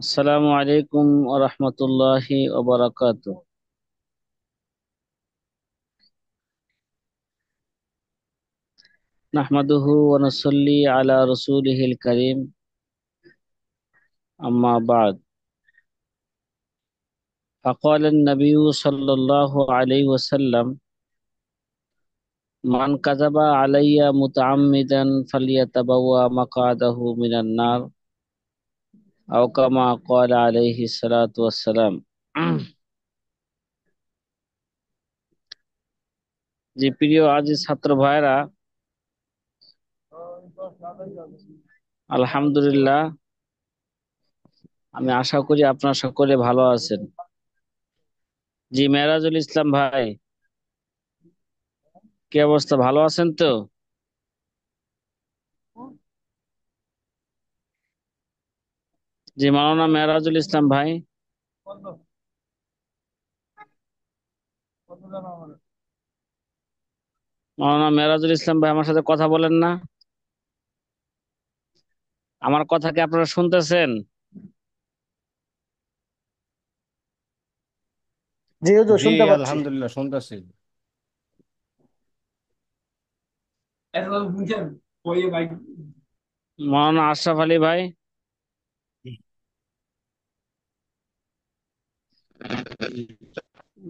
আসসালামু আলাইকুম ওয়া রাহমাতুল্লাহি ওয়া বারাকাতুহু। নাহমাদুহু ওয়া নুসাল্লি আলা রাসূলিহিল কারীম, আম্মা বা'দ। ফাকালা an-nabiyyu সাল্লাল্লাহু আলাইহি ওয়াসাল্লাম, মান কাযাবা আলাইয়া মুতাআম্মিদান ফালইয়াতাবাওয়া মাকআদাহু মিনান নার, আও কামা ক্বালা আলাইহি সালাতু ওয়াসসালাম। যে প্রিয় আজিজ ছাত্র ভাইরা, আলহামদুলিল্লাহ, আমি আশা করি আপনারা সকলে ভালো আছেন। জি মেরাজুল ইসলাম ভাই, কি অবস্থা, ভালো আছেন তো? জি মাওলানা মেরাজুল ইসলাম ভাই, মাওলানা মেরাজুল ইসলাম ভাই আমার সাথে কথা বলেন না? আমার কথা কি আপনারা শুনতেছেন? জি হুজুর, জি শুনতে পাচ্ছি। আলহামদুলিল্লাহ শুনতেছি। মাওলানা আশরাফ আলী ভাই,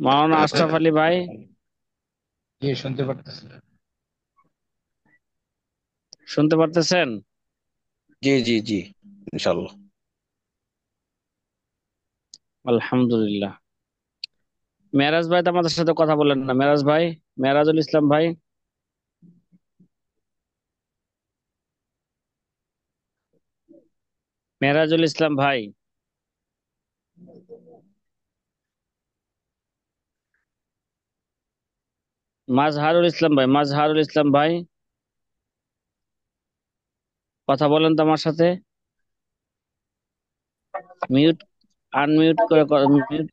মাওলানা আশরাফ আলী ভাই, জি শুনতে পারতেছি। শুনতে পারতেছেন? জি জি জি, ইনশাল্লাহ। আলহামদুলিল্লাহ। মেরাজ ভাই তো আমাদের সাথে কথা বলেন না, মেরাজ ভাই, মেরাজুল ইসলাম ভাই, মেরাজুল ইসলাম ভাই, মাজহারুল ইসলাম ভাই, মাজহারুল ইসলাম ভাই, কথা বলেন তো আমার সাথে। মিউট, আনমিউট করে মিউট।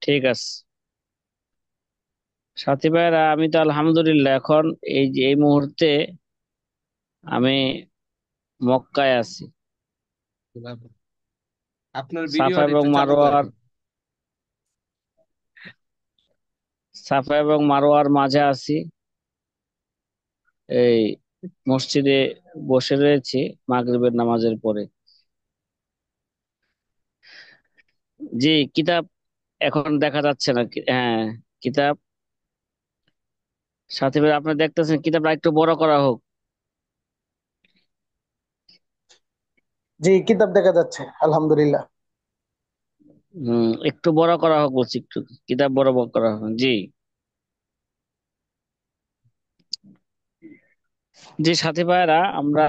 ঠিক আছে সাথী ভাইরা, আমি তো আলহামদুলিল্লাহ এখন এই মুহূর্তে আমি মক্কায় আছি। আপনার সাফা ভিডিওটি এবং একটু চালু করেন। মারোয়ার, সাফা এবং মারোয়ার মাঝে আছি। এই মসজিদে বসে রয়েছি মাগরিবের নামাজের পরে। জি, কিতাব এখন দেখা যাচ্ছে না হ্যাঁ, কিতাব সাথী ভাই আপনি দেখতেছেন কিতাবটা একটু বড় করা হোক। জি, কিতাব দেখা যাচ্ছে আলহামদুলিল্লাহ। একটু বড় করা হোক বলছি, একটু কিতাব বড় বড় করা হোক। জি জি সাথী ভাইরা, আমরা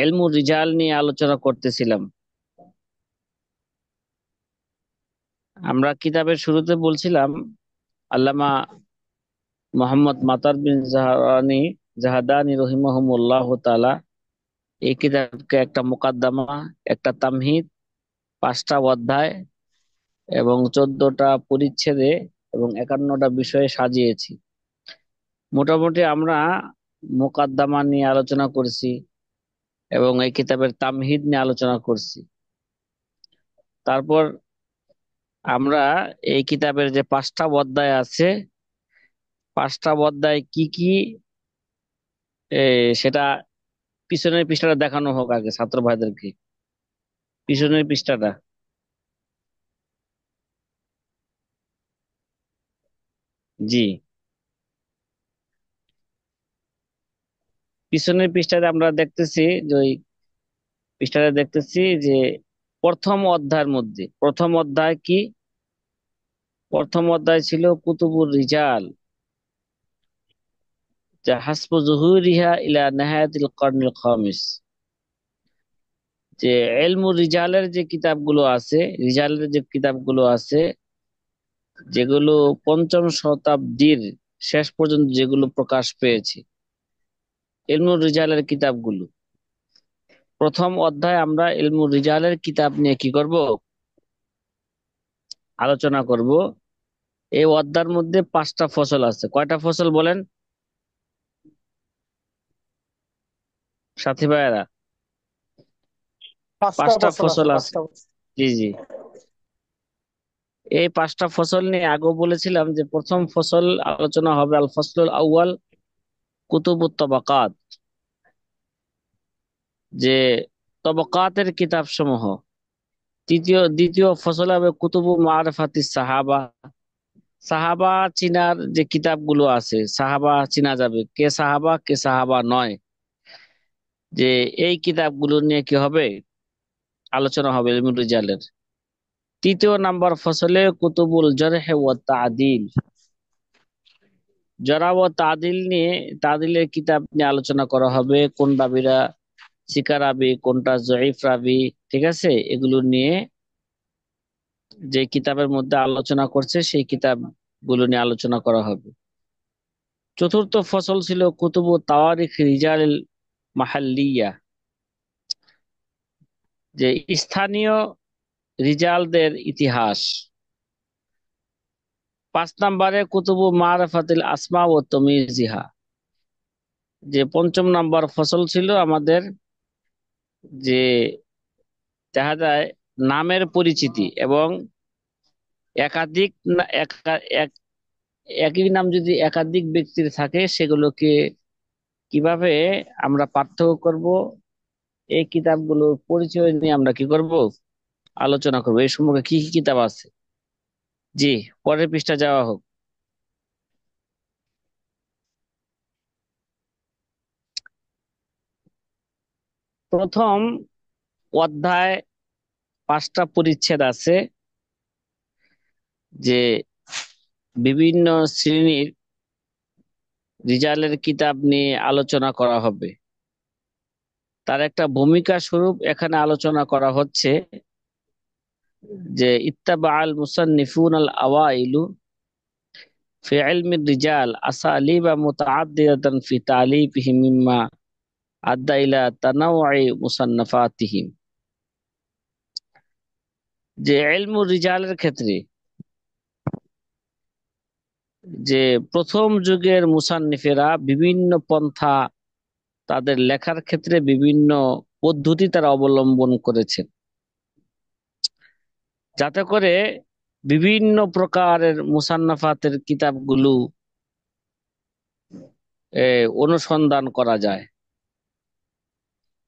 ইলমুর রিজাল নিয়ে আলোচনা করতেছিলাম। আমরা কিতাবের শুরুতে বলছিলাম আল্লামা মোহাম্মদ মাতার বিন জাহাদানি রহিমাহুমুল্লাহ তাআলা এই কিতাবকে একটা মুকাদ্দমা, একটা তামহিদ, 5টা অধ্যায় এবং 14টা পরিচ্ছেদে এবং 51টা বিষয়ে সাজিয়েছি। মোটামুটি আমরা মুকাদ্দমা নিয়ে আলোচনা করেছি এবং এই কিতাবের তামহিদ নিয়ে আলোচনা করছি। তারপর আমরা এই কিতাবের যে 5টা অধ্যায় আছে, 5টা অধ্যায় কি কি, সেটা পিছনের পৃষ্ঠাটা দেখানো হোক আগে ছাত্র ভাইদেরকে। পিছনের পৃষ্ঠাটা, জি পিছনের পৃষ্ঠাতে আমরা দেখতেছি যে ওই পৃষ্ঠাতে দেখতেছি যে প্রথম অধ্যায়ের মধ্যে প্রথম অধ্যায় কি, প্রথম অধ্যায় ছিল কুতুবুর রিজাল, যা হাসবু জুহুরিহা ইলা নেহায়াতিল কর্নিল খামিস। যে এলমুর রিজালের যে কিতাবগুলো আছে, রিজালের যে কিতাবগুলো আছে, যেগুলো পঞ্চম শতাব্দীর শেষ পর্যন্ত যেগুলো প্রকাশ পেয়েছে, ইলমুর রিজালের কিতাবগুলো, প্রথম অধ্যায় আমরা ইলমুর রিজালের কিতাব নিয়ে কি করব, আলোচনা করব। এই অধ্যায়ের মধ্যে 5টা ফসল আছে। কয়টা ফসল বলেন সাথী ভাইয়েরা? পাঁচটা 5টা ফসল আছে, ফসল আছে। পাঁচটা ফসল। জি জি। এই 5টা ফসল নিয়ে আগেও বলেছিলাম যে প্রথম ফসল আলোচনা হবে আল ফসলুল আউয়াল কুতুবুত তাবাকাত, যে তবকাতের কিতাব সমূহ। দ্বিতীয় ফসল হবে কুতুবু মারফাতিস সাহাবা, সাহাবা চিনার যে কিতাবগুলো আছে, সাহাবা চিনা যাবে কে সাহাবা কে সাহাবা নয়, যে এই কিতাবগুলো নিয়ে কি হবে আলোচনা হবে ইলমুল রিজালের। তৃতীয় নাম্বার ফসলে কুতুবুল জারহ ওয়া তাদিল, জরা ও তাদিল নিয়ে, তাদিলের কিতাব নিয়ে আলোচনা করা হবে, কোন রাবিরা সিকা রাবি, কোনটা জয়ীফ রাবি, ঠিক আছে, এগুলো নিয়ে যে কিতাবের মধ্যে আলোচনা করছে সেই কিতাবগুলো নিয়ে আলোচনা করা হবে। চতুর্থ ফসল ছিল কুতুবু তাওয়ারিখ রিজাল মাহাল্লিয়া, যে স্থানীয় রিজালদের ইতিহাস। 5 নম্বরে কুতুবু মারফাতিল আসমা ও তমিজিহা, যে পঞ্চম নাম্বার ফসল ছিল আমাদের, যে দেখা যায় নামের পরিচিতি এবং একাধিক একই নাম যদি একাধিক ব্যক্তির থাকে সেগুলোকে কিভাবে আমরা পার্থক্য করব, এই কিতাবগুলোর পরিচয় নিয়ে আমরা কি করব আলোচনা করব। এই সম্পর্কে কি কি কিতাব আছে। জি, পরের পৃষ্ঠা যাওয়া হোক। প্রথম অধ্যায় 5টা পরিচ্ছেদ আছে, যে বিভিন্ন শ্রেণীর রিজালের কিতাব নিয়ে আলোচনা করা হবে। তার একটা ভূমিকা স্বরূপ এখানে আলোচনা করা হচ্ছে যে ইত্তাবা আল মুসান্নিফুন আল আওয়াইলু ফি ইলমি রিজাল আসালিবা মুতাআদ্দিদাতান ফি তালিফিহিম মিম্মা আদ্দা ইলা তানাউই মুসান্নাফাতিহিম, যে ইলমুর রিজালের ক্ষেত্রে যে প্রথম যুগের মুসান্নিফেরা বিভিন্ন পন্থা, তাদের লেখার ক্ষেত্রে বিভিন্ন পদ্ধতি তারা অবলম্বন করেছেন, যাতে করে বিভিন্ন প্রকারের মুসান্নাফাতের কিতাবগুলো অনুসন্ধান করা যায়।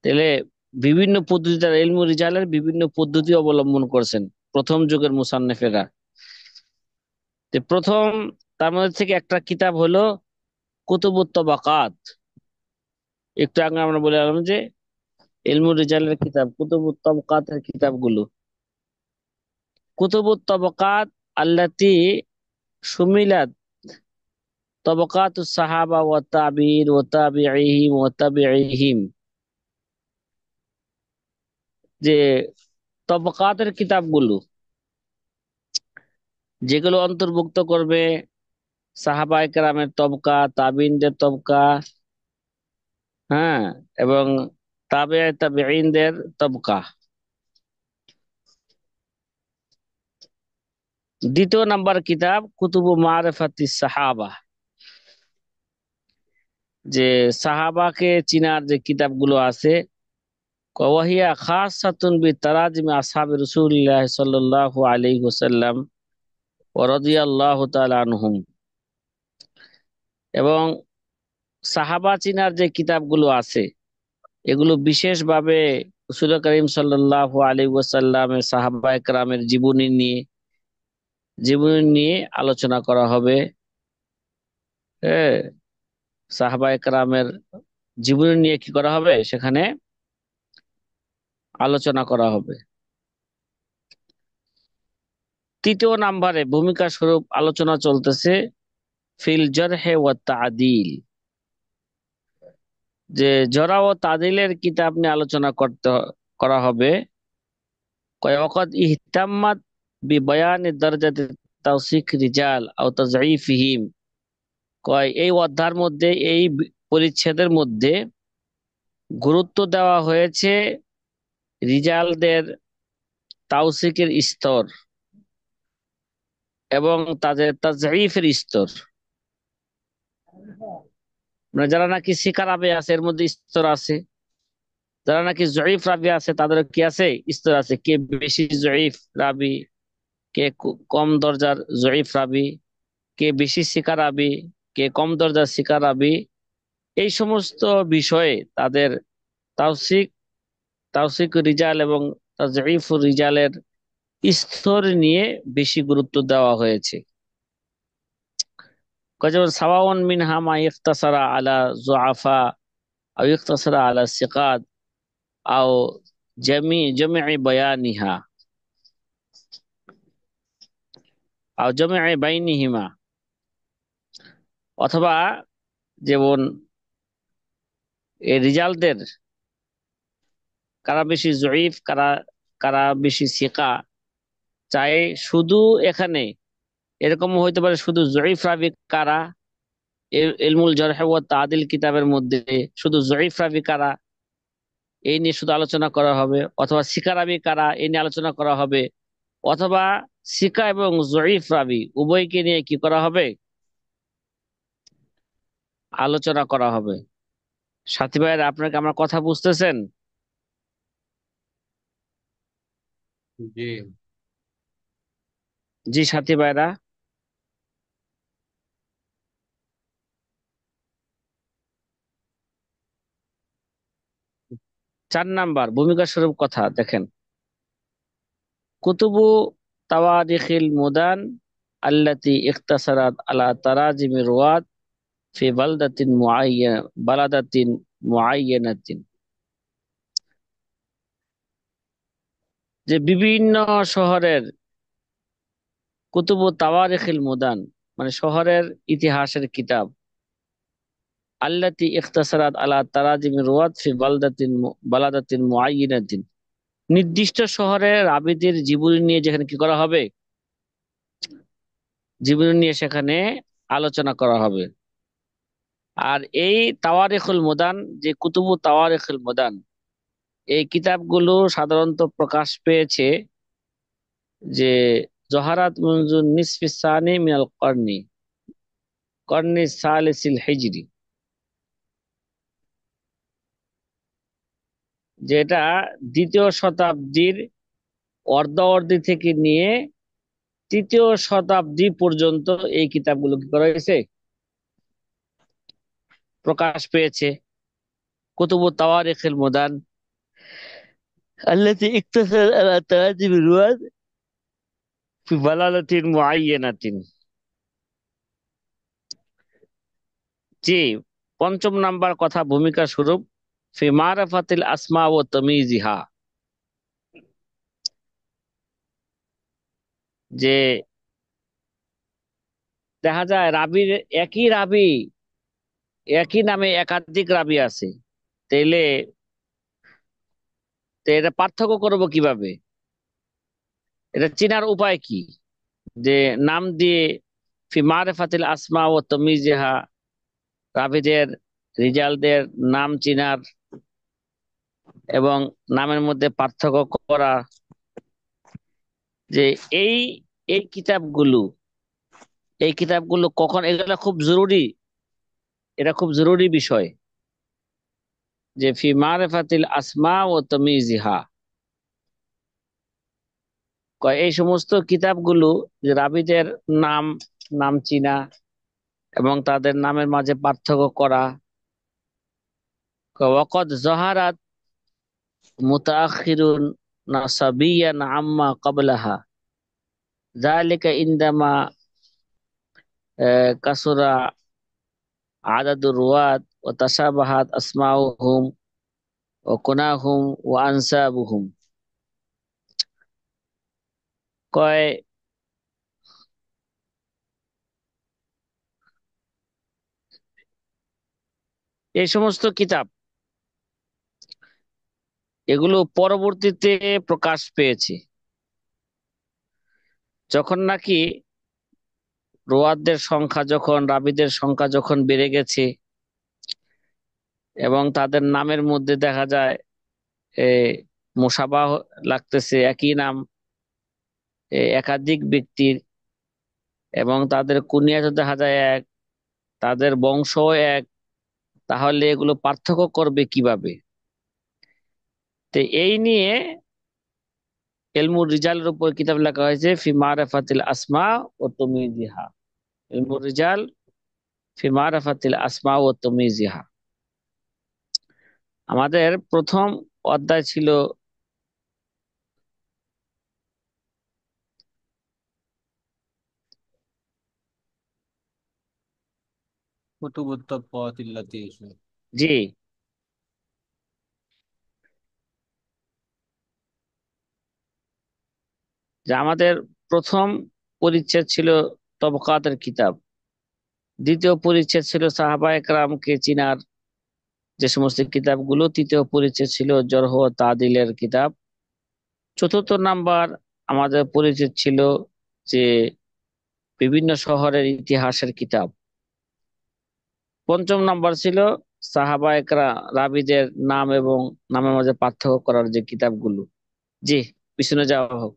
তাহলে বিভিন্ন পদ্ধতি, তারা ইলমু রিজালের বিভিন্ন পদ্ধতি অবলম্বন করছেন প্রথম যুগের মুসান্নিফেরা। তো প্রথম তার মধ্যে থেকে একটা কিতাব হলো কুতুবুত তাবাকাত। একটু আগে আমরা বলে গেলাম যে ইলমু রিজালের কিতাব কুতুবুত তাবাকাতের কিতাবগুলো, কুতুবুত তাবাকাত আল্লাতি সুমিলাত তাবাকাতুস সাহাবা ওয়া তাবিঈন ওয়া তাবিঈহিম ওয়া তাবিঈহিম, যে তবকাতের কিতাবগুলো যেগুলো অন্তর্ভুক্ত করবে সাহাবায়ে কেরামের তবকা, তাবিঈনদের তবকা, হ্যাঁ, এবং তাবিঈনদের তবকা। দ্বিতীয় নাম্বার কিতাব কুতুবু মারিফাতিস সাহাবা, যে সাহাবাকে চিনার যে কিতাবগুলো আছে। ওয়াহিয়া খাসাতুন বিতারাজিমি আসহাbi রাসূলিল্লাহ সাল্লাল্লাহু আলাইহি ওয়াসাল্লাম ওয়া রাদিয়াল্লাহু তাআলা আনহুম, এবং সাহাবা চিনার যে কিতাবগুলো আছে এগুলো বিশেষভাবে রাসূল করিম সাল্লাল্লাহু আলাইহি ওয়াসাল্লামের সাহাবায়ে কেরামের জীবনী নিয়ে আলোচনা করা হবে। হ্যাঁ, সাহাবায়ে কেরামের জীবনী নিয়ে কি করা হবে সেখানে আলোচনা করা হবে। তৃতীয় নাম্বারে ভূমিকা স্বরূপ আলোচনা চলতেছে ফিল জারহে ওয়া তাদিল, যে জরা ও তাদিলের কিতাব নিয়ে আলোচনা করা হবে। ওয়াকাদ ইহতাম্মাত বিবায়ানি দারজাতি তাওসিক রিজাল আও তাযঈফিহিম, এই অধ্যায়ের মধ্যে, এই পরিচ্ছেদের মধ্যে গুরুত্ব দেওয়া হয়েছে রিজালদের তাওসিকের স্তর এবং তাদের তাজঈফের স্তর, মানে যারা নাকি সিকা রাবি আছে এর মধ্যে স্তর আছে, যারা নাকি জয়ীফ রাবি আছে তাদের কি আছে, স্তর আছে। কে বেশি জয়ীফ রাবি, কে কম দরজার জয়ীফ রাবি, কে বেশি সিকা রাবি, কে কম দরজার সিকা রাবি। এই সমস্ত বিষয়ে তাদের তাওসিক তাওসিক রিজাল এবং তাজঈফ রিজালের স্তর নিয়ে বেশি গুরুত্ব দেওয়া হয়েছে। যেমন সাওয়াউন মিনহা মা ইখতাসারা আলা যুআফা আও ইখতাসারা আলা সিকাত আও জামি'i বায়ানিহা আও জামি'i বাইনিহিমা। অথবা যেমন এই রিজালদের কারা বেশি জয়ীফ, কারা কারা বেশি সিকা, চাই শুধু এখানে এরকম হইতে পারে শুধু জয়ীফ রাবি কারা, ইলমুল জারহ ওয়া তাদিল কিতাবের মধ্যে শুধু জয়ীফ রাবি কারা এই নিয়ে শুধু আলোচনা করা হবে, অথবা সিকা রাবি কারা এই নিয়ে আলোচনা করা হবে, অথবা সিকা এবং জয়ীফ রাবি উভয়কে নিয়ে কি করা হবে, আলোচনা করা হবে। সাথী ভাইয়েরা, আপনাকে আমার কথা বুঝতেছেন? জি জি সাথী ভাইরা। 4 নাম্বার ভূমিকা স্বরূপ কথা দেখেন, কুতুবু তাওয়ারিখিল মুদান আল্লাতি ইখতাসারাত আলা তারাজিমি রুয়াত ফি বালাদাতিন মুআয়্যানাতিন। যে বিভিন্ন শহরের কুতুবু তাওয়ারিখিল মুদান, মানে শহরের ইতিহাসের কিতাব, আল্লাতি ইখতাসারাত আলা তারাজিমি রুয়াত ফি বালাদাতিন মুআয়্যানাতিন, নির্দিষ্ট শহরের রাবীদের জীবনী নিয়ে যেখানে কি করা হবে, জীবনী নিয়ে সেখানে আলোচনা করা হবে। আর এই তাওয়ারিখুল মুদান, যে কুতুবু তাওয়ারিখুল মুদান, এই কিতাবগুলো সাধারণত প্রকাশ পেয়েছে যে জহারাত মুনজুন নিসফিস সানি মিনাল কর্নি সালিসিল হিজরি, যেটা 2য় শতাব্দীর অর্ধাবধি থেকে নিয়ে 3য় শতাব্দী পর্যন্ত এই কিতাবগুলো কি করা হয়েছে, প্রকাশ পেয়েছে। কুতুবু তাওয়ারিখুল মুদান আল্লাতী ইকতাসারাত আলা তারাজিমি রুয়াত ফি বালাদাতিন মুআয়্যানাতিন। জি, 5 নাম্বার কথা ভূমিকা স্বরূপ ফি মারাফাতিল আসমা ও তামিজিহা, যে দেখা যায় রাবির একই রাবি, একই নামে একাধিক রাবি আছে, তাইলে তো এটা পার্থক্য করব কিভাবে, এটা চেনার উপায় কি? যে নাম দিয়ে ফি মারিফাতিল আসমা ও তামিজিহা, রাবিদের রিজালদের নাম চিনার এবং নামের মধ্যে পার্থক্য করা, যে এই এই কিতাবগুলো এই কিতাবগুলো কখন, এগুলো খুব জরুরি, এটা খুব জরুরি বিষয়, যে ফি মারিফাতিল আসমা ও তামিজিহা, এই সমস্ত কিতাবগুলো যে রাবিদের নাম নাম চিনা এবং তাদের নামের মাঝে পার্থক্য করা। ওয়াকাদ যাহারাত মুতাআখিরুন নাসাবিয়ান আম্মা ক্বাবলাহা যালিকা ইনদামা কাসুরা আদাদুর রুয়াত ওয়া তাশাবাহাত আসমাউহুম ওয়া কুনাহুম ওয়া আনসাবুহুম। কয় এই সমস্ত কিতাব এগুলো পরবর্তীতে প্রকাশ পেয়েছে, যখন নাকি রাবিদের সংখ্যা যখন বেড়ে গেছে এবং তাদের নামের মধ্যে দেখা যায় এ মুসাবাহ লাগতেছে, একই নাম একাধিক ব্যক্তির, এবং তাদের কুনিয়াত দেখা যায় এক, তাদের বংশ এক, তাহলে এগুলো পার্থক্য করবে কিভাবে? তো এই নিয়ে ইলমুর রিজালের উপর কিতাব লেখা হয়েছে, ফি মারিফাতিল আসমা ও তামিজিহা। ইলমুর রিজাল ফি মারিফাতিল আসমা ও তামিজিহা। আমাদের প্রথম অধ্যায় ছিল كتب الطبقات التي জি, যে আমাদের প্রথম পরিচ্ছেদ ছিল তবকাতের কিতাব, দ্বিতীয় পরিচ্ছেদ ছিল সাহাবা একরামকে চিনার যে সমস্ত কিতাবগুলো, তৃতীয় পরিচ্ছেদ ছিল জরহ ও তাদিলের কিতাব, চতুর্থ নাম্বার আমাদের পরিচ্ছেদ ছিল যে বিভিন্ন শহরের ইতিহাসের কিতাব, পঞ্চম নাম্বার ছিল সাহাবা একরা রাবিদের নাম এবং নামের মাঝে পার্থক্য করার যে কিতাবগুলো। জি, পিছনে যাওয়া হোক।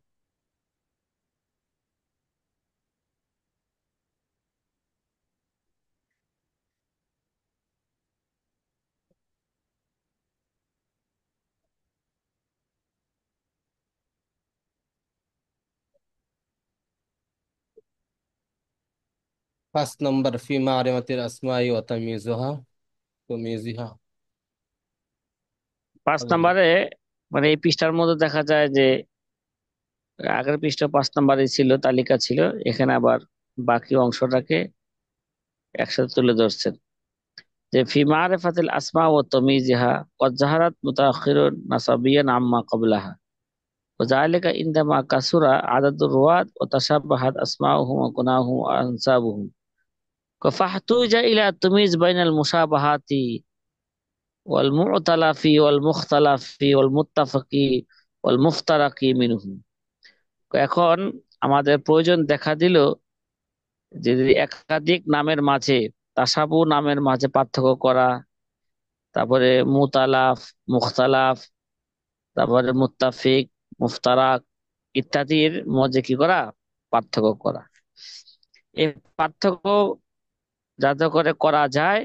5 নম্বর في معرفة الأسماء وتمييزها. 5 নম্বরে মানে এই পৃষ্ঠার মধ্যে দেখা যায় যে আগের পৃষ্ঠা 5 নম্বরে ছিল, তালিকা ছিল, এখানে আবার বাকি অংশটাকে একসাথে তুলে ধরছেন যে ফি মারিফাতিল আসমা ওয়া তামিজিহা ক্বাদ যাহারাত মুতাআখিরুন নাসাবিয়ান আম্মা ক্বাবলাহা ওয়া যালিকা ইনদামা কাসুরা আদাদুর রুওয়াত ওয়া তাশাব্বাহাত আসমাউহুম ওয়া কুনাহুম ওয়া আনসাবুহুম ফাহতুজা ইলা তামিজ বাইনাল মুশাবাহাতি ওয়াল মু'তালাফি ওয়াল মুখতালাফি ওয়াল মুত্তাফাকি ওয়াল মুফতারাকি মিনহু। এখন আমাদের প্রয়োজন দেখা দিল যে যদি একাধিক নামের মাঝে, তাসাবু নামের মাঝে পার্থক্য করা, তারপরে মুতালাফ, মুখতালাফ, তারপরে মুত্তাফিক, মুফতারাক ইত্যাদির মধ্যে কি করা, পার্থক্য করা। এই পার্থক্য যাতে করে করা যায়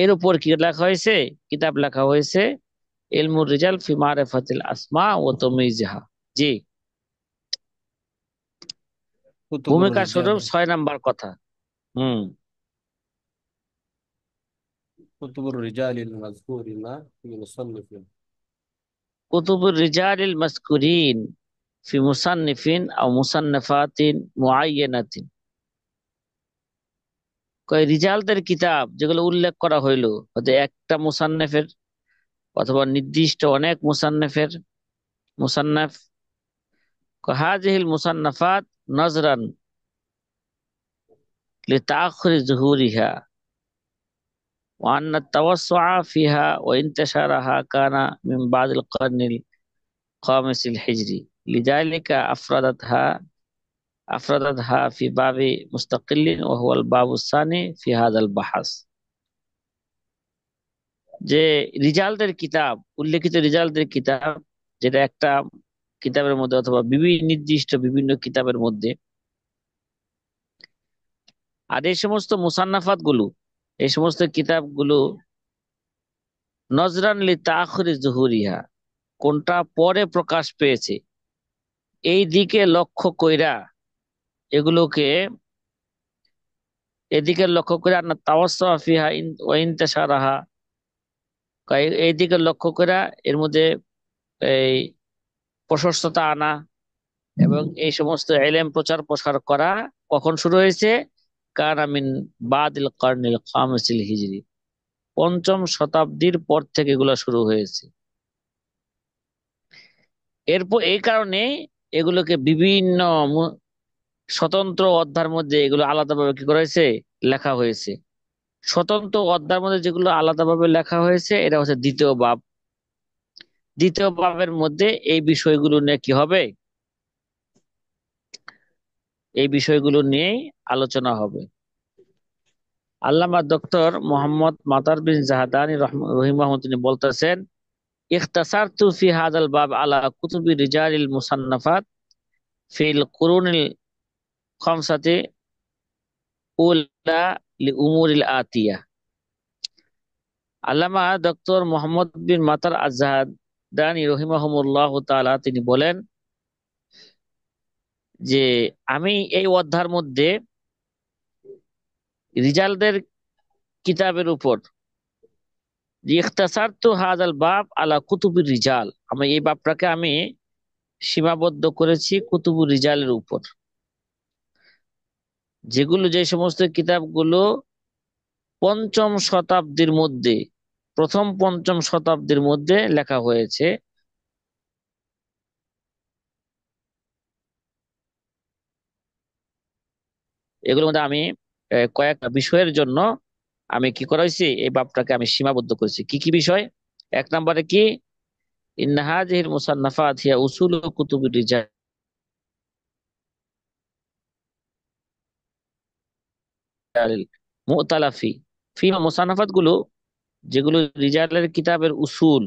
এর উপর কি লেখা হয়েছে, কিতাব লেখা হয়েছে ইলমুর রিজাল ফি মারিফাতিল আসমা ও তামিজিহা। জি, كتب ভূমিকা স্বরূপ الرجال 6 নাম্বার কথা। হুম। كتب الرجال المذكورين في مصنف. কুতুবুর রিজালিল মাযকুরিন ফি মুসান্নিফিন আও মুসান্নাফাতিন মুআয়্যানাতিন। কয় রিজালদের কিতাব যেগুলো উল্লেখ করা হইলো, হয়তো একটা মুসান্নেফের অথবা নির্দিষ্ট অনেক মুসান্নেফের মুসান্নাফ, হাযিহিল মুসান্নাফাত নজরান লিতাআখুরি যুহুরিহা ওয়া আন্না তাওয়াসসুআ ফিহা ওয়া ইন্তিশারাহা কানা মিন বাদিল কারনিল খামিসিল হিজরি লিযালিকা আফরাদাতহা ফি বাবি মুস্তাকিল্লিন ওয়া হুয়াল বাবুস সানি ফি হাযাল বাহাস। যে রিজালদের কিতাব, উল্লেখিত রিজালদের কিতাব, যেটা একটা কিতাবের মধ্যে অথবা বিভিন্ন নির্দিষ্ট বিভিন্ন কিতাবের মধ্যে, আর এই সমস্ত মুসান্নাফাত গুলো, এই সমস্ত কিতাবগুলো নজরান লি তাআখুরি যুহুরিহা, কোনটা পরে প্রকাশ পেয়েছে এই দিকে লক্ষ্য কইরা এগুলোকে, এদিকে লক্ষ্য করে আন্না তাওয়াসসুআ ফিহা ওয়া ইন্তিশারাহা, এই দিকে লক্ষ্য করে এর মধ্যে এই প্রশস্ততা আনা এবং এই সমস্ত এলেম প্রচার প্রসার করা কখন শুরু হয়েছে? কানা মিন বাদিল কারনিল খামিসিল হিজরি, 5ম শতাব্দীর পর থেকে এগুলো শুরু হয়েছে। এরপর এই কারণে এগুলোকে বিভিন্ন স্বতন্ত্র অধ্যায়ের মধ্যে এগুলো আলাদাভাবে কি করা হয়েছে, লেখা হয়েছে। স্বতন্ত্র অধ্যায়ের মধ্যে যেগুলো আলাদাভাবে লেখা হয়েছে এটা হচ্ছে দ্বিতীয় বাব। দ্বিতীয় বাবের মধ্যে এই বিষয়গুলো নিয়ে কি হবে, এই বিষয়গুলো নিয়েই আলোচনা হবে। আল্লামা ডক্টর মোহাম্মদ মাতার বিন জাহাদানি রহিমাহুল্লাহ তিনি বলতেছেন, ইখতাসারতু ফি হাদাল বাব আলা কুতুবি রিজালিল মুসান্নাফাত ফিল কুরুনিল খামসাতি উলা লিউমুরিল আতিয়া। আল্লামা ডক্টর মোহাম্মদ বিন মাতার আজহাদানি রহিমাহুমুল্লাহ তাআলা তিনি বলেন যে আমি এই অধ্যায়ের মধ্যে রিজালদের কিতাবের উপর যে ইখতাসারতু হাযাল বাব আলা কুতুবির রিজাল, আমি এই বাবটাকে আমি সীমাবদ্ধ করেছি কুতুবুর রিজালের উপর, যেগুলো যে সমস্ত কিতাবগুলো পঞ্চম শতাব্দীর মধ্যে, প্রথম পঞ্চম শতাব্দীর মধ্যে লেখা হয়েছে। এগুলোর মধ্যে আমি কয়েকটা বিষয়ের জন্য আমি কি করা হয়েছি, এই বাবটাকে আমি সীমাবদ্ধ করেছি। কি কি বিষয়? এক নম্বরে কি, ইন্না হাযিহিল মুসান্নাফাত হিয়া উসুলু কুতুবির রিজাল মুতালাফি ফিমা, মুসান্নাফাত গুলো যেগুলো রিজালের কিতাবের উসুল,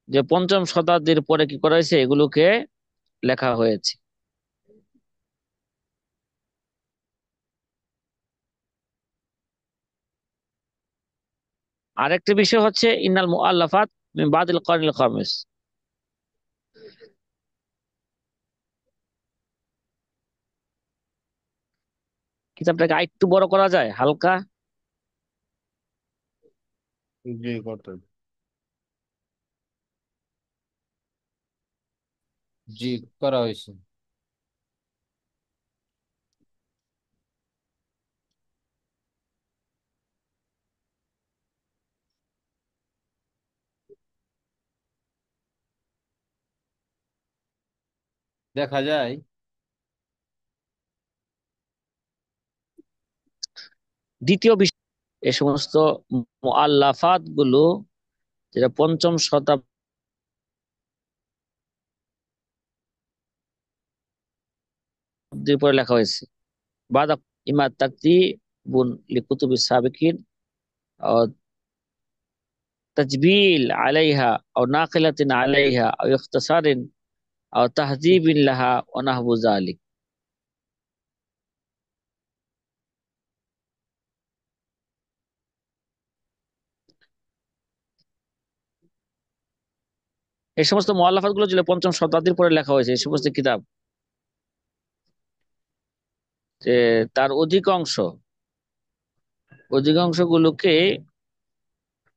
যে পঞ্চম শতাব্দীর পরে কি করা হয়েছে, এগুলোকে লেখা হয়েছে। আরেকটি বিষয় হচ্ছে ইন্নাল মুআল্লাফাত মিন বাদিল কর্নিল খামিস। কিতাবটাকে আরেকটু বড় করা যায় হালকা? জি করতে হবে। জি করা হয়েছে। দেখা যায়। দ্বিতীয় বিষয়, এই সমস্ত মুআল্লাফাত গুলো যেটা পঞ্চম শতাব্দীর পরে লেখা হয়েছে, বাদা ইমা তাকতিবুন লিকুতুবিস সাবিকিন আও তাজবিল আলাইহা আও নাকিলাতিন আলাইহা আও ইখতিসারিন আও তাহযীবিন লাহা ওয়া নাহবু যালিক। এই সমস্ত মুআল্লাফাত গুলো যেটা পঞ্চম শতাব্দীর পরে লেখা হয়েছে, এই সমস্ত কিতাব, যে তার অধিকাংশ অধিকাংশ গুলোকে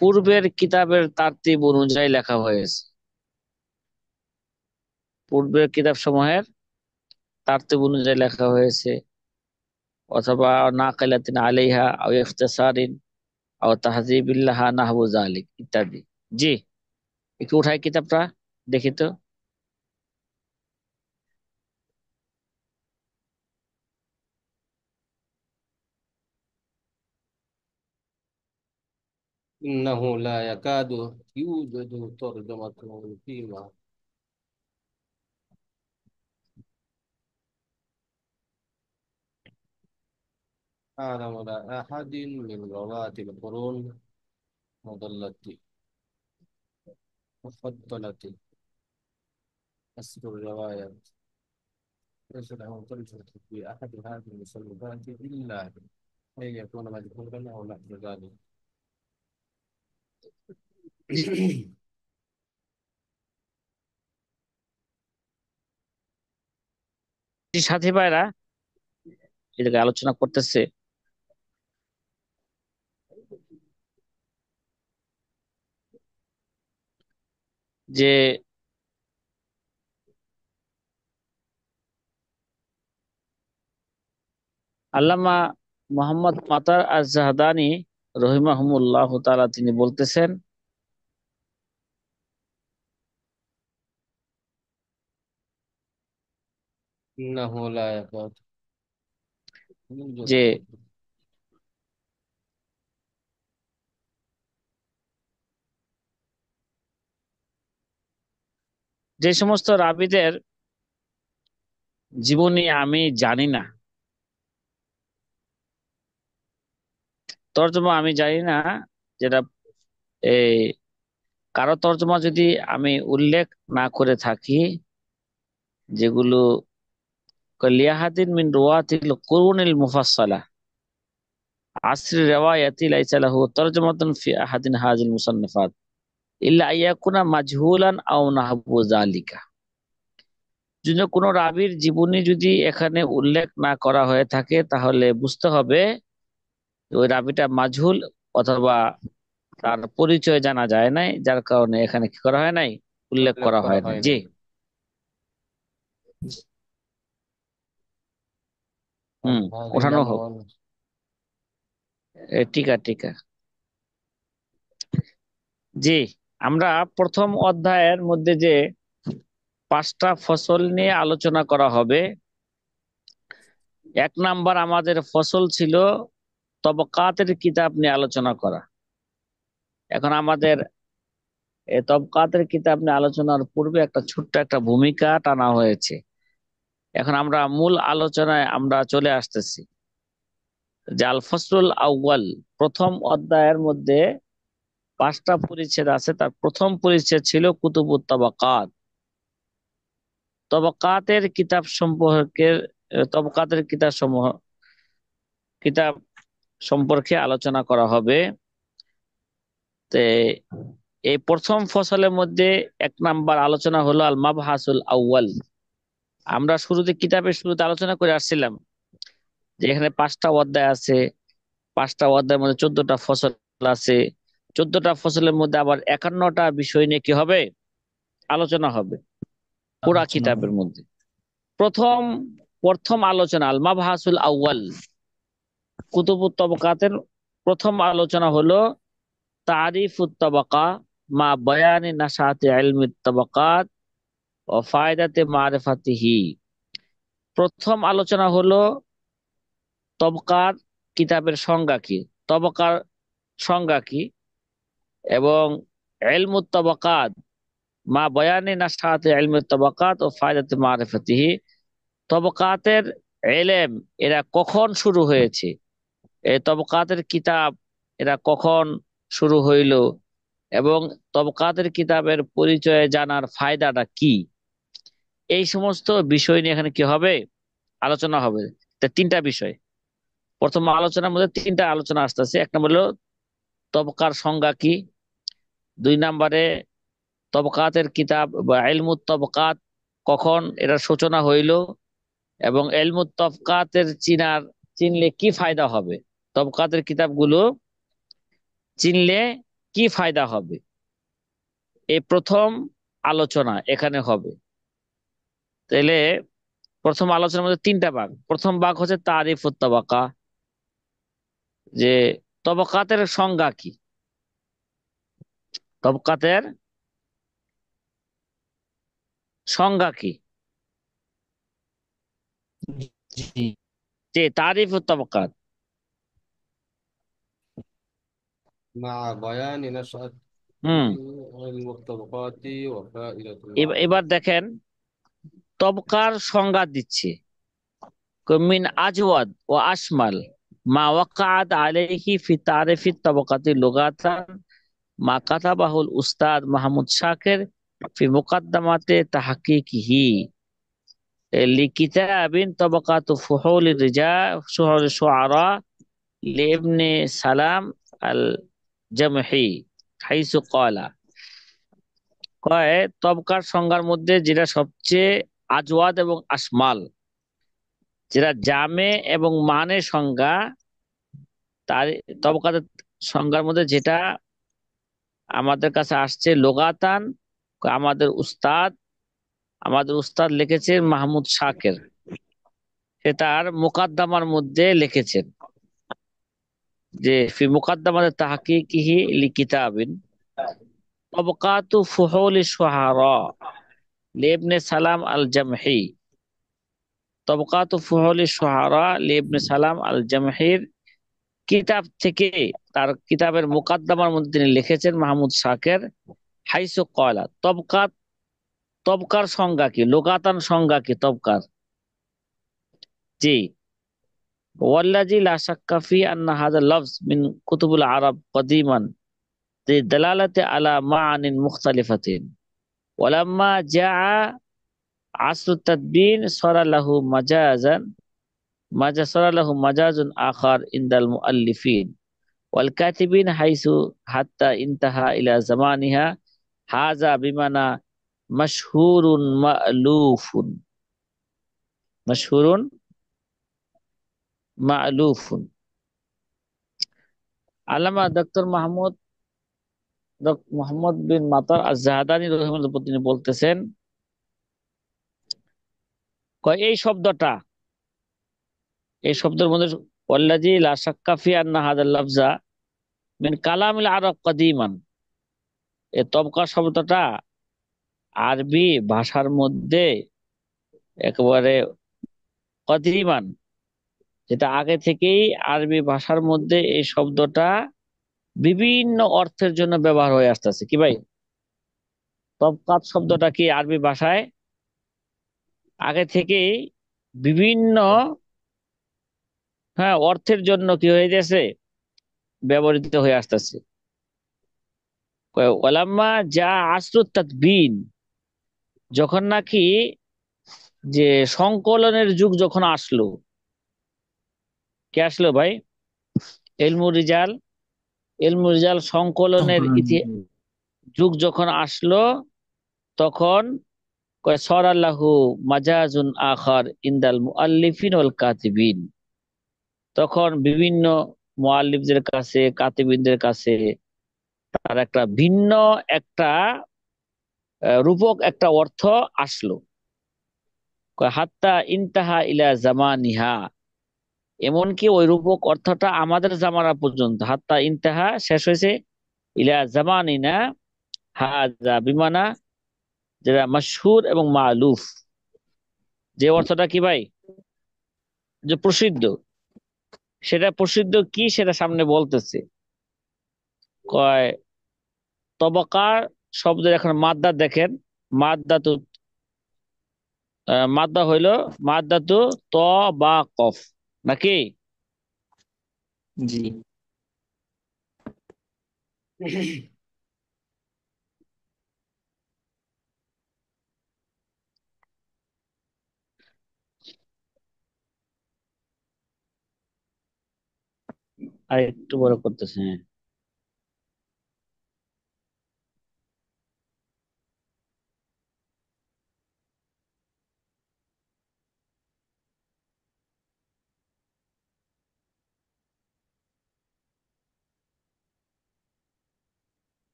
পূর্বের কিতাবের তারতিব অনুযায়ী লেখা হয়েছে, পূর্বের কিতাব সমূহের তারতিব অনুযায়ী লেখা হয়েছে, অথবা নাকিলাতিন আলাইহা আও ইখতিসারিন আও তাহযীবিন লাহা নাহবু যালিক ইত্যাদি। জি, একটু উঠাই কিতাবটা দেখি তো। إنه لا يكاد يوجد ترجمة فيما كان ولا أحد من رواة القرون مضلة مفضلة أسر الروايات، ليس له ترجمة في أحد هذه المصنفات إلا أن يكون مجهولا أو نحو ذلك. সাথী ভাইরা এটাকে আলোচনা করতেছে যে আল্লামা মোহাম্মদ মাতার আজ-জাহদানি রহিমাহুমুল্লাহ তাআলা তিনি বলতেছেন إنه لا يكاد যে يوجد যে সমস্ত রাবীদের জীবনী আমি জানি না, তর্জমা আমি জানি না, যেটা এই কারো তর্জমা যদি আমি উল্লেখ না করে থাকি, যেগুলো লিয়াহাদিন মিন রুওয়াতিল কুরুনিল মুফাসসালা আসরি রিওয়ায়াতি লাইসা লাহু তারজামাতুন ফি আহাদিন হাযিল মুসান্নাফাত ইল্লা আইয়াকুনা মাজহুলান আও নাহবু যালিকা। যদি কোনো রাবীর জীবনী যদি এখানে উল্লেখ না করা হয়ে থাকে তাহলে বুঝতে হবে যে ওই রাবীটা মাজহুল, অথবা তার পরিচয় জানা যায় নাই, যার কারণে এখানে কি করা হয় নাই, উল্লেখ উল্লেখ করা করা হয় নাই। হয় জি। নাই। হুম, هذه ওঠানো হোক। الأموال টিকা টিকা। জি, আমরা প্রথম অধ্যায়ের মধ্যে যে 5টা ফসল নিয়ে আলোচনা করা হবে, 1 নাম্বার আমাদের ফসল ছিল তবকাতের কিতাব নিয়ে আলোচনা করা। এখন আমাদের এই তবকাতের কিতাব নিয়ে আলোচনার পূর্বে একটা ছোট্ট একটা ভূমিকা টানা হয়েছে। এখন আমরা মূল আলোচনায় আমরা চলে আসতেছি। যে আল ফসলুল আউয়াল, প্রথম অধ্যায়ের মধ্যে 5টা পরিচ্ছেদ আছে, তার প্রথম পরিচ্ছেদ ছিল কুতুবুত তাবাকাত। তবকাতের কিতাব সম্পর্কে, তবকাতের কিতাব সমূহ কিতাব সম্পর্কে আলোচনা করা হবে। তে এই প্রথম ফসলের মধ্যে 1 নাম্বার আলোচনা হলো আল মাবহাসুল আউয়াল। আমরা শুরুতে কিতাবের শুরুতে আলোচনা করে আসছিলাম যে এখানে 5টা অধ্যায় আছে, 5টা অধ্যায়ের মধ্যে 14টা ফসল আছে। 14টা ফসলের মধ্যে আবার 51টা বিষয় নিয়ে কি হবে, আলোচনা হবে পুরা আলোচনা কিতাবের মধ্যে। প্রথম প্রথম আলোচনা আল মাবহাসুল আউয়াল, কুতুবুত তাবাকাতের প্রথম আলোচনা হলো তারিফুত তাবাকা মা বায়ানি নাশাতি ইলমিত তাবাকাত ও ফায়দাতে মারিফাতিহি। প্রথম আলোচনা হলো তবকার কিতাবের সংজ্ঞা কি, তবকার সংজ্ঞা কি, এবং ইলমুত তাবাকাত মা বায়ানি নাশাতি ইলমিত তাবাকাত ও ফায়দাতে মারিফাতিহি। তবকাতের ইলম এরা কখন শুরু হয়েছে, এই তবকাতের কিতাব এরা কখন শুরু হইল, এবং তবকাতের কিতাবের পরিচয় জানার ফায়দাটা কি, এই সমস্ত বিষয় নিয়ে এখানে কি হবে, আলোচনা হবে। তা 3টা বিষয় প্রথম আলোচনার মধ্যে, 3টা আলোচনা আসতেছে। 1 নম্বর হলো তবকার সংজ্ঞা কি, 2 নম্বরে তবকাতের কিতাব বা ইলমুত তবকাত কখন এর সূচনা হইল, এবং ইলমুত তবকাতের চিনলে কি ফায়দা হবে, তবকাতের কিতাবগুলো চিনলে কি ফায়দা হবে, এই প্রথম আলোচনা এখানে হবে। তাহলে প্রথম আলোচনার মধ্যে 3টা ভাগ। প্রথম ভাগ হচ্ছে তারিফুত তাবাকা, যে তবকাতের সংজ্ঞা কি, তবকাতের সংজ্ঞা কি, জি যে তারিফুত তাবাকাত। مع بيان نشأة হুম, علم الطبقات وفائدة এবার المعرفة. দেখেন তবকার সংজ্ঞা দিচ্ছে মিন আজওয়াদ ও আশমাল মা ওয়াকাত আলাইহি ফি তারিফিত তাবাকাতি লুগাতান মা কাতাবাহুল উস্তাদ মাহমুদ শাকির ফি মুকদ্দমাতে তাহকিকিহি লিকিতাবিন তাবাকাতু ফুহুল রিজাল শুহুল শুআরা লিইবনে সালাম আল জামহি হাইসু ক্বালা। কয় তবকার সংজ্ঞার মধ্যে যেটা সবচেয়ে আজওয়াদ এবং আশমাল, যেটা জামে এবং মানে সংজ্ঞা, তার তবকাতের সংজ্ঞার মধ্যে যেটা আমাদের কাছে আসছে লোগাতান, আমাদের উস্তাদ লিখেছেন মাহমুদ শাকের, সে তার মুকাদ্দামার মধ্যে লিখেছেন যে ফি মুকাদ্দামাতে তাহকিকিহি লিকিতাবিন তবকাতু ফুহুলি শুআরা লিইবনে সালাম আল জামহি। তবকাতু ফুহুলি শুআরা লিইবনে সালাম আল জামহির কিতাব থেকে, তার কিতাবের মুকাদ্দমার মধ্যে তিনি লিখেছেন মাহমুদ শাকের হাইসু কয়লা। তবকার সংজ্ঞা কি, লোকাতান সংজ্ঞা কি তবকার। জি, ওয়াল্লাজি লা শাক্কা ফি আন্না হাযা লফজ মিন কুতুবুল আরব কদিমান লিদালালাতি আলা মাআনিন মুখতালিফাতিন ওয়ালাম্মা জাআ আসরু তাদবিন সরালাহু মাজাজান সরালাহু মাজাজুন আখার ইনদাল মুআল্লিফিন ওয়াল কাতিবিন হাইসু হাত্তা ইনতাহা ইলা জামানিহা হাযা বিমানা মাশহুরুন মা'লুফুন মাশহুরুন মা'লুফুন। আল্লামা ডক্টর মোহাম্মদ বিন মাতার আজ-জাহাদানী রাহিমাহুল্লাহ তিনি বলতেছেন, এই শব্দের মধ্যে ওয়াল্লাযী লা শাক্কা ফি আন্না হাযাল লাফজা মিন কালামিল আরব কাদীমান, এই তবকা শব্দটা আরবি ভাষার মধ্যে একেবারে কদীমান, যেটা আগে থেকেই আরবি ভাষার মধ্যে এই শব্দটা বিভিন্ন অর্থের জন্য ব্যবহার হয়ে আসতেছে। কি ভাই, তবকাত শব্দটা কি আরবি ভাষায় আগে থেকেই বিভিন্ন অর্থের জন্য কি হয়ে গেছে, ব্যবহৃত হয়ে আসতেছে। ওয়ালাম্মা যা আসরুত তাদবিন, যখন নাকি যে সংকলনের যুগ যখন আসলো, কে আসলো ভাই, ইলমুর রিজাল, সংকলনের যুগ যখন আসলো, তখন সরাল্লাহু মাজাজুন আখার ইনদাল মুআল্লিফিন ওয়াল কাতিবিন, তখন বিভিন্ন মুআল্লিফদের কাছে, কাতিবিনদের কাছে তার একটা ভিন্ন একটা রূপক একটা অর্থ আসলো। হাত্তা ইনতাহা ইলা জামানিহা, এমনকি ওই রূপক অর্থটা আমাদের জামানা পর্যন্ত, হাত্তা ইনতাহা শেষ হয়েছে, ইলা জামানিনা হাযা বিমানা, যেটা মাশহুর এবং মা'লুফ, যে অর্থটা কি ভাই, যে প্রসিদ্ধ, সেটা প্রসিদ্ধ কি সেটা সামনে বলতেছে। কয় তবকা শব্দের এখন মাদ্দা দেখেন, মাদ্দা তো মাদ্দা হইল মাদ্দা তো ত বা কফ নাকি। জি। আর একটু বড় করতেছে, হ্যাঁ।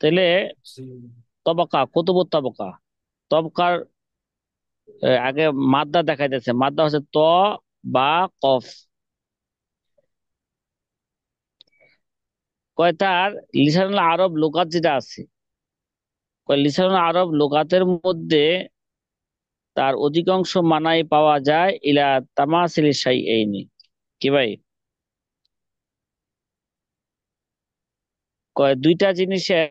তাহলে তবকা কুতুবুত তবকা, তবকার আগে মাদ্দা দেখা যাচ্ছে, মাদ্দা হচ্ছে ত বা কফ। তার লিসানুল আরব লুগাত যেটা আছে, লিসানুল আরব লুগাতের মধ্যে তার অধিকাংশ মানাই পাওয়া যায় ইলা তামাসিল শাইআইনি। কি ভাই, দুইটা জিনিসের